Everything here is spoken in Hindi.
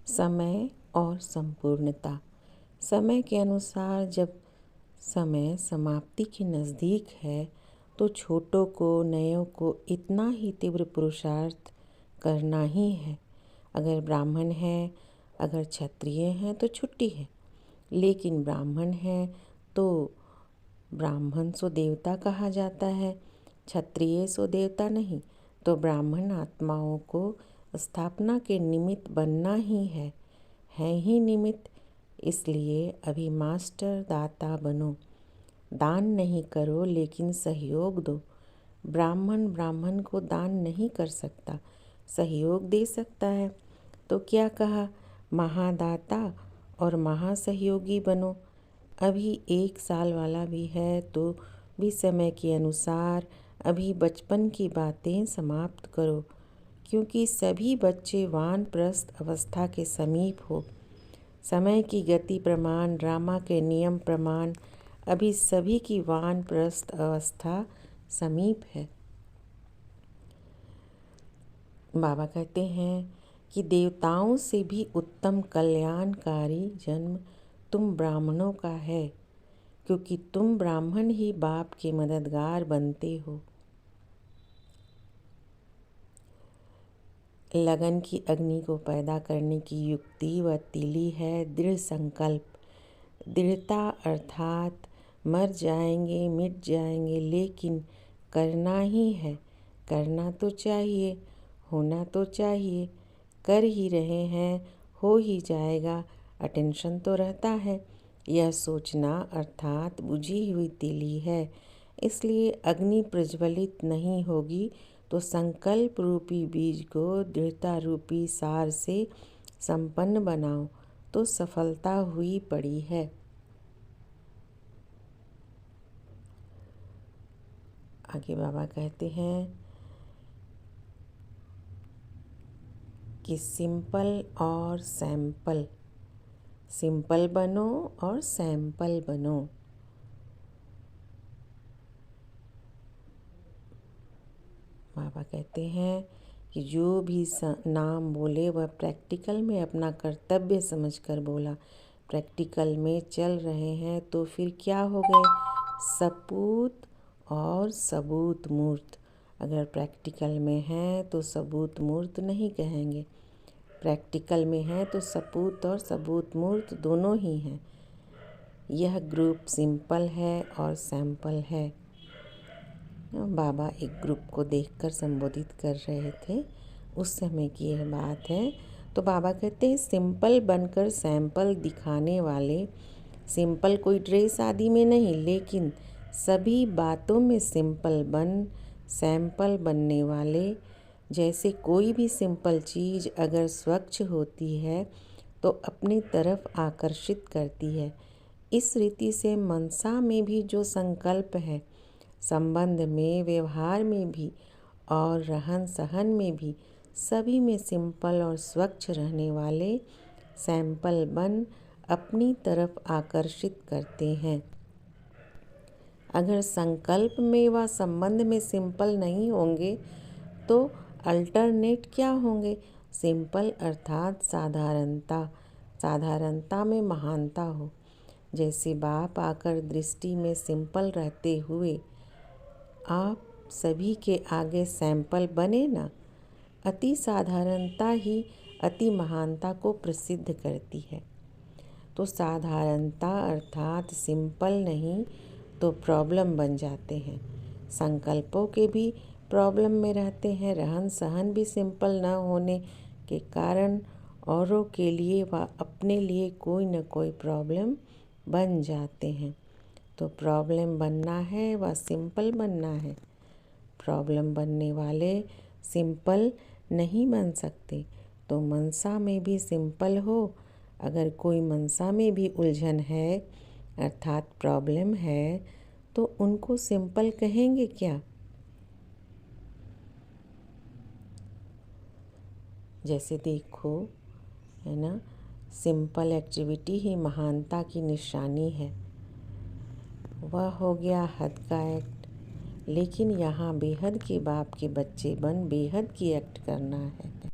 समय और संपूर्णता। समय के अनुसार जब समय समाप्ति के नज़दीक है तो छोटों को नयों को इतना ही तीव्र पुरुषार्थ करना ही है। अगर ब्राह्मण है, अगर क्षत्रिय हैं तो छुट्टी है, लेकिन ब्राह्मण है तो ब्राह्मण सो देवता कहा जाता है, क्षत्रिय सो देवता नहीं। तो ब्राह्मण आत्माओं को स्थापना के निमित्त बनना ही है ही निमित्त। इसलिए अभी मास्टर दाता बनो। दान नहीं करो लेकिन सहयोग दो। ब्राह्मण ब्राह्मण को दान नहीं कर सकता, सहयोग दे सकता है। तो क्या कहा, महादाता और महासहयोगी बनो। अभी 1 साल वाला भी है तो भी समय के अनुसार अभी बचपन की बातें समाप्त करो, क्योंकि सभी बच्चे वानप्रस्थ अवस्था के समीप हो। समय की गति प्रमाण, ड्रामा के नियम प्रमाण अभी सभी की वानप्रस्थ अवस्था समीप है। बाबा कहते हैं कि देवताओं से भी उत्तम कल्याणकारी जन्म तुम ब्राह्मणों का है, क्योंकि तुम ब्राह्मण ही बाप के मददगार बनते हो। लगन की अग्नि को पैदा करने की युक्ति व तीली है दृढ़ संकल्प। दृढ़ता अर्थात मर जाएंगे, मिट जाएंगे, लेकिन करना ही है। करना तो चाहिए, होना तो चाहिए, कर ही रहे हैं, हो ही जाएगा, अटेंशन तो रहता है। यह सोचना अर्थात बुझी हुई तीली है। इसलिए अग्नि प्रज्वलित नहीं होगी तो संकल्प रूपी बीज को दृढ़ता रूपी सार से संपन्न बनाओ तो सफलता हुई पड़ी है। आगे बाबा कहते हैं कि सिंपल और सैंपल, सिंपल बनो और सैंपल बनो। बाबा कहते हैं कि जो भी नाम बोले वह प्रैक्टिकल में अपना कर्तव्य समझकर बोला। प्रैक्टिकल में चल रहे हैं तो फिर क्या हो गए, सपूत और सबूत मूर्त। अगर प्रैक्टिकल में हैं तो सबूत मूर्त नहीं कहेंगे, प्रैक्टिकल में है तो सपूत और सबूत मूर्त दोनों ही हैं। यह ग्रुप सिंपल है और सैंपल है। बाबा एक ग्रुप को देखकर संबोधित कर रहे थे, उस समय की यह बात है। तो बाबा कहते हैं सिंपल बनकर सैंपल दिखाने वाले, सिंपल कोई ड्रेस आदि में नहीं, लेकिन सभी बातों में सिंपल बन सैंपल बनने वाले। जैसे कोई भी सिंपल चीज़ अगर स्वच्छ होती है तो अपनी तरफ आकर्षित करती है। इस रीति से मनसा में भी जो संकल्प है, संबंध में, व्यवहार में भी और रहन सहन में भी, सभी में सिंपल और स्वच्छ रहने वाले सैंपल बन अपनी तरफ आकर्षित करते हैं। अगर संकल्प में व संबंध में सिंपल नहीं होंगे तो अल्टरनेट क्या होंगे। सिंपल अर्थात साधारणता, साधारणता में महानता हो। जैसे बाप आकर दृष्टि में सिंपल रहते हुए आप सभी के आगे सैंपल बने ना। अति साधारणता ही अति महानता को प्रसिद्ध करती है। तो साधारणता अर्थात सिंपल नहीं तो प्रॉब्लम बन जाते हैं। संकल्पों के भी प्रॉब्लम में रहते हैं। रहन सहन भी सिंपल न होने के कारण औरों के लिए व अपने लिए कोई न कोई प्रॉब्लम बन जाते हैं। तो प्रॉब्लम बनना है व सिंपल बनना है। प्रॉब्लम बनने वाले सिंपल नहीं बन सकते। तो मनसा में भी सिंपल हो। अगर कोई मनसा में भी उलझन है अर्थात प्रॉब्लम है तो उनको सिंपल कहेंगे क्या। जैसे देखो, है ना, सिंपल एक्टिविटी ही महानता की निशानी है। वह हो गया हद का एक्ट, लेकिन यहाँ बेहद के बाप के बच्चे बन बेहद की एक्ट करना है।